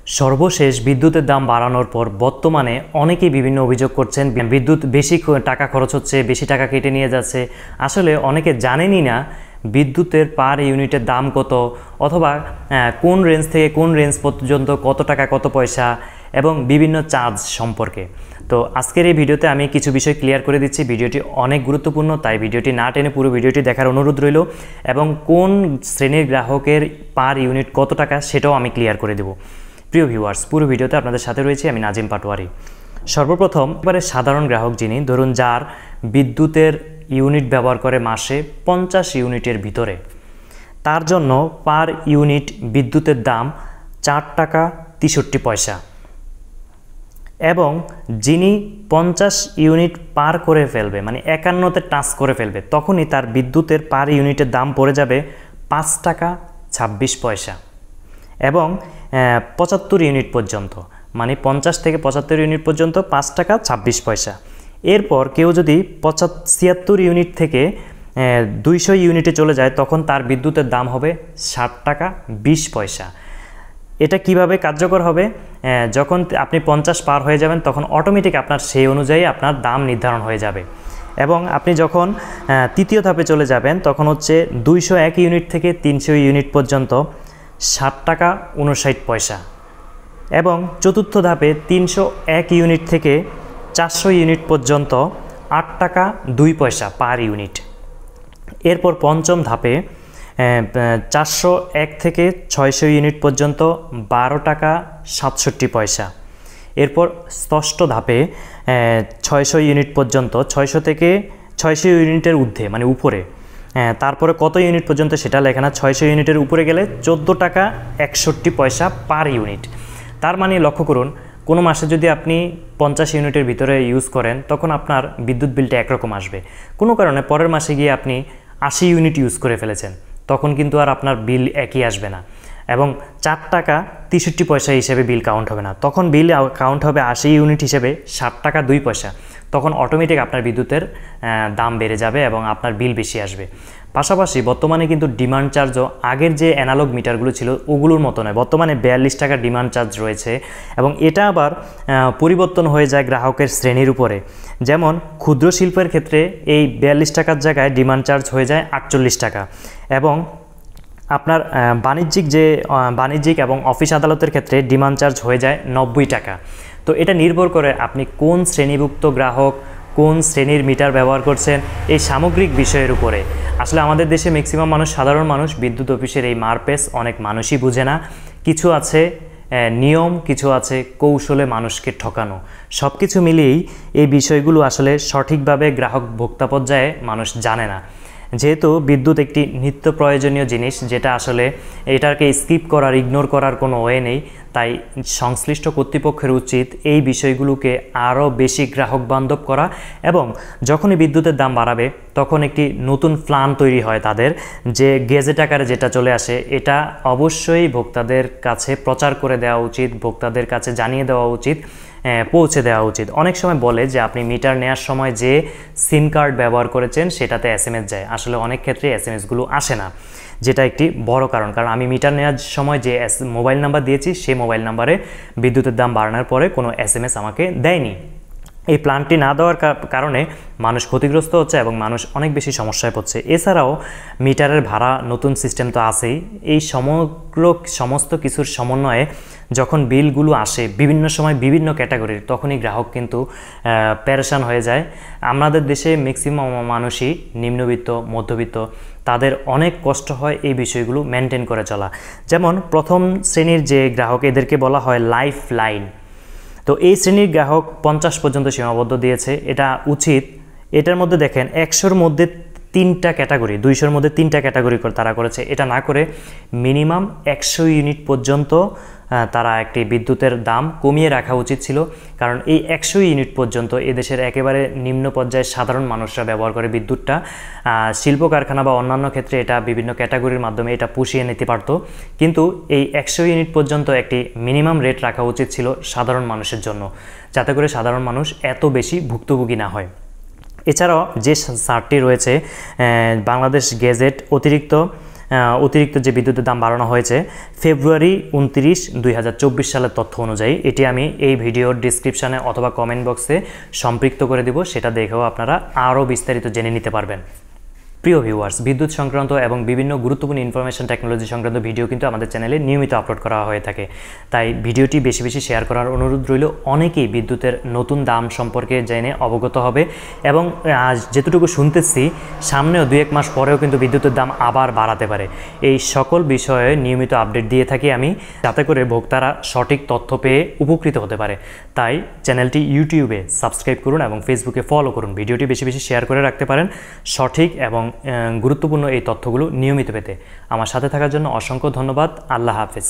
সর্বশেষ বিদ্যুতের দাম বাড়ানোর পর বর্তমানে অনেকেই বিভিন্ন অভিযোগ করছেন বিদ্যুৎ বেশি টাকা খরচ হচ্ছে, বেশি টাকা কেটে নিয়ে যাচ্ছে। আসলে অনেকে জানেনই না বিদ্যুতের পার ইউনিটের দাম কত, অথবা কোন রেঞ্জ থেকে কোন রেঞ্জ পর্যন্ত কত টাকা কত পয়সা এবং বিভিন্ন চার্জ সম্পর্কে। তো আজকের এই ভিডিওতে আমি কিছু বিষয় ক্লিয়ার করে দিচ্ছি। ভিডিওটি অনেক গুরুত্বপূর্ণ, তাই ভিডিওটি না টেনে পুরো ভিডিওটি দেখার অনুরোধ রইল এবং কোন শ্রেণীর গ্রাহকের পার ইউনিট কত টাকা সেটাও আমি ক্লিয়ার করে দেব। প্রিয় ভিউয়ার্স, পুরো ভিডিওতে আপনাদের সাথে রয়েছে আমি নাজিম পাটোয়ারি। সর্বপ্রথম এবারে সাধারণ গ্রাহক যিনি, ধরুন যার বিদ্যুতের ইউনিট ব্যবহার করে মাসে 50 ইউনিটের ভিতরে, তার জন্য পার ইউনিট বিদ্যুতের দাম 4 টাকা 63 পয়সা। এবং যিনি 50 ইউনিট পার করে ফেলবে, মানে 51তে টাচ করে ফেলবে, তখনই তার বিদ্যুতের পার ইউনিটের দাম পড়ে যাবে 5 টাকা 26 পয়সা। এবং 75 ইউনিট পর্যন্ত, মানে 50 থেকে 75 ইউনিট পর্যন্ত 5 টাকা 26 পয়সা। এরপর কেউ যদি 76 ইউনিট থেকে 200 ইউনিটে চলে যায়, তখন তার বিদ্যুতের দাম হবে 60 টাকা 20 পয়সা। এটা কিভাবে কার্যকর হবে? যখন আপনি 50 পার হয়ে যাবেন, তখন অটোমেটিক আপনার সেই অনুযায়ী আপনার দাম নির্ধারণ হয়ে যাবে। এবং আপনি যখন তৃতীয় ধাপে চলে যাবেন, তখন হচ্ছে 201 ইউনিট থেকে 300 ইউনিট পর্যন্ত 60 টাকা 59 পয়সা। এবং চতুর্থ ধাপে 301 ইউনিট থেকে 400 ইউনিট পর্যন্ত 8 টাকা 2 পয়সা পার ইউনিট। এরপর পঞ্চম ধাপে 401 থেকে 600 ইউনিট পর্যন্ত 12 টাকা 67 পয়সা। এরপর ষষ্ঠ ধাপে 600 ইউনিট পর্যন্ত, 600 থেকে 600 ইউনিটের ঊর্ধ্বে মানে উপরে, তারপরে কত ইউনিট পর্যন্ত সেটা লেখা না, 600 ইউনিটের উপরে গেলে 14 টাকা 61 পয়সা পার ইউনিট। তার মানে লক্ষ্য করুন, কোনো মাসে যদি আপনি 50 ইউনিটের ভিতরে ইউজ করেন, তখন আপনার বিদ্যুৎ বিলটা একরকম আসবে। কোনো কারণে পরের মাসে গিয়ে আপনি 80 ইউনিট ইউজ করে ফেলেছেন, তখন কিন্তু আর আপনার বিল একই আসবে না এবং 4 টাকা 63 পয়সা হিসেবে বিল কাউন্ট হবে না, তখন বিল কাউন্ট হবে 80 ইউনিট হিসেবে 60 টাকা 2 পয়সা। তখন অটোমেটিক আপনার বিদ্যুতের দাম বেড়ে যাবে এবং আপনার বিল বেশি আসবে। পাশাপাশি বর্তমানে কিন্তু ডিমান্ড চার্জও আগের যে অ্যানালগ মিটারগুলো ছিল ওগুলোর মতো নয়, বর্তমানে 42 টাকা ডিমান্ড চার্জ রয়েছে। এবং এটা আবার পরিবর্তন হয়ে যায় গ্রাহকের শ্রেণীর উপরে। যেমন ক্ষুদ্র শিল্পের ক্ষেত্রে এই 42 টাকার জায়গায় ডিমান্ড চার্জ হয়ে যায় 48 টাকা। এবং আপনার বাণিজ্যিক এবং অফিস আদালতের ক্ষেত্রে ডিমান্ড চার্জ হয়ে যায় 90 টাকা। তো এটা নির্ভর করে আপনি কোন শ্রেণীভুক্ত গ্রাহক, কোন শ্রেণীর মিটার ব্যবহার করছেন, এই সামগ্রিক বিষয়ের উপরে। আসলে আমাদের দেশে ম্যাক্সিমাম মানুষ, সাধারণ মানুষ, বিদ্যুৎ অফিসের এই মারপেস অনেক মানুষই বুঝে না। কিছু আছে নিয়ম, কিছু আছে কৌশলে মানুষকে ঠকানো। সব কিছু মিলিয়েই এই বিষয়গুলো আসলে সঠিকভাবে গ্রাহক ভোক্তা পর্যায়ে মানুষ জানে না। যেহেতু বিদ্যুৎ একটি নিত্য প্রয়োজনীয় জিনিস, যেটা আসলে এটাকে স্কিপ করার, ইগনোর করার কোনো ওয়ে নেই, তাই সংশ্লিষ্ট কর্তৃপক্ষের উচিত এই বিষয়গুলোকে আরও বেশি গ্রাহক বান্ধব করা। এবং যখনই বিদ্যুতের দাম বাড়াবে, তখন একটি নতুন প্ল্যান তৈরি হয় তাদের, যে গেজেট আকারে যেটা চলে আসে, এটা অবশ্যই ভোক্তাদের কাছে প্রচার করে দেওয়া উচিত, ভোক্তাদের কাছে জানিয়ে দেওয়া উচিত, পৌঁছে দেওয়া উচিত। অনেক সময় বলে যে আপনি মিটার নেওয়ার সময় যে সিম কার্ড ব্যবহার করেছেন সেটাতে SMS যায়। আসলে অনেক ক্ষেত্রে SMSগুলো আসে না, যেটা একটি বড় কারণ। কারণ আমি মিটার নেওয়ার সময় যে মোবাইল নাম্বার দিয়েছি, সেই মোবাইল নাম্বারে বিদ্যুতের দাম বাড়ানোর পরে কোনো SMS আমাকে দেয়নি। এই প্ল্যানটি না দেওয়ার কারণে মানুষ ক্ষতিগ্রস্ত হচ্ছে এবং মানুষ অনেক বেশি সমস্যায় পড়ছে। এছাড়াও মিটারের ভাড়া নতুন সিস্টেম তো আছেই। এই সমস্ত কিছুর সমন্বয়ে যখন বিলগুলো আসে বিভিন্ন সময় বিভিন্ন ক্যাটাগরির, তখনই গ্রাহক কিন্তু পেরেশান হয়ে যায়। আমাদের দেশে ম্যাক্সিমাম মানুষই নিম্নবিত্ত, মধ্যবিত্ত, তাদের অনেক কষ্ট হয় এই বিষয়গুলো মেনটেন করে চলা। যেমন প্রথম শ্রেণীর যে গ্রাহক, এদেরকে বলা হয় লাইফ লাইন। তো এই শ্রেণীর গ্রাহক 50 পর্যন্ত সীমাবদ্ধ দিয়েছে। এটা উচিত, এটার মধ্যে দেখেন 100-র মধ্যে 3টা ক্যাটাগরি, 200-র মধ্যে 3টা ক্যাটাগরি তারা করেছে। এটা না করে মিনিমাম 100 ইউনিট পর্যন্ত তারা একটি বিদ্যুতের দাম কমিয়ে রাখা উচিত ছিল। কারণ এই 100 ইউনিট পর্যন্ত এদেশের একেবারে নিম্ন পর্যায়ের সাধারণ মানুষরা ব্যবহার করে বিদ্যুৎটা। শিল্প কারখানা বা অন্যান্য ক্ষেত্রে এটা বিভিন্ন ক্যাটাগরির মাধ্যমে এটা পুষিয়ে নিতে পারত, কিন্তু এই 100 ইউনিট পর্যন্ত একটি মিনিমাম রেট রাখা উচিত ছিল সাধারণ মানুষের জন্য, যাতে করে সাধারণ মানুষ এত বেশি ভুক্তভোগী না হয়। এছাড়াও যে চার্টটি রয়েছে বাংলাদেশ গেজেট অতিরিক্ত অতিরিক্ত যে বিদ্যুতের দাম বাড়ানো হয়েছে ফেব্রুয়ারি 29, 2024 সালের তথ্য অনুযায়ী। এটি আমি এই ভিডিওর ডিসক্রিপশানে অথবা কমেন্ট বক্সে সম্পৃক্ত করে দেব, সেটা দেখেও আপনারা আরও বিস্তারিত জেনে নিতে পারবেন। প্রিয় ভিউয়ার্স, বিদ্যুৎ সংক্রান্ত এবং বিভিন্ন গুরুত্বপূর্ণ ইনফরমেশন টেকনোলজি সংক্রান্ত ভিডিও কিন্তু আমাদের চ্যানেলে নিয়মিত আপলোড করা হয়ে থাকে, তাই ভিডিওটি বেশি বেশি শেয়ার করার অনুরোধ রইল। অনেকেই বিদ্যুতের নতুন দাম সম্পর্কে জেনে অবগত হবে এবং যেটুকু শুনতেছি সামনেও 2-1 মাস পরেও কিন্তু বিদ্যুতের দাম আবার বাড়াতে পারে। এই সকল বিষয়ে নিয়মিত আপডেট দিয়ে থাকি আমি, যাতে করে ভোক্তারা সঠিক তথ্য পেয়ে উপকৃত হতে পারে। তাই চ্যানেলটি ইউটিউবে সাবস্ক্রাইব করুন এবং ফেসবুকে ফলো করুন। ভিডিওটি বেশি বেশি শেয়ার করে রাখতে পারেন সঠিক এবং গুরুত্বপূর্ণ এই তথ্যগুলো নিয়মিত পেতে। আমার সাথে থাকার জন্য অসংখ্য ধন্যবাদ। আল্লাহ হাফেজ।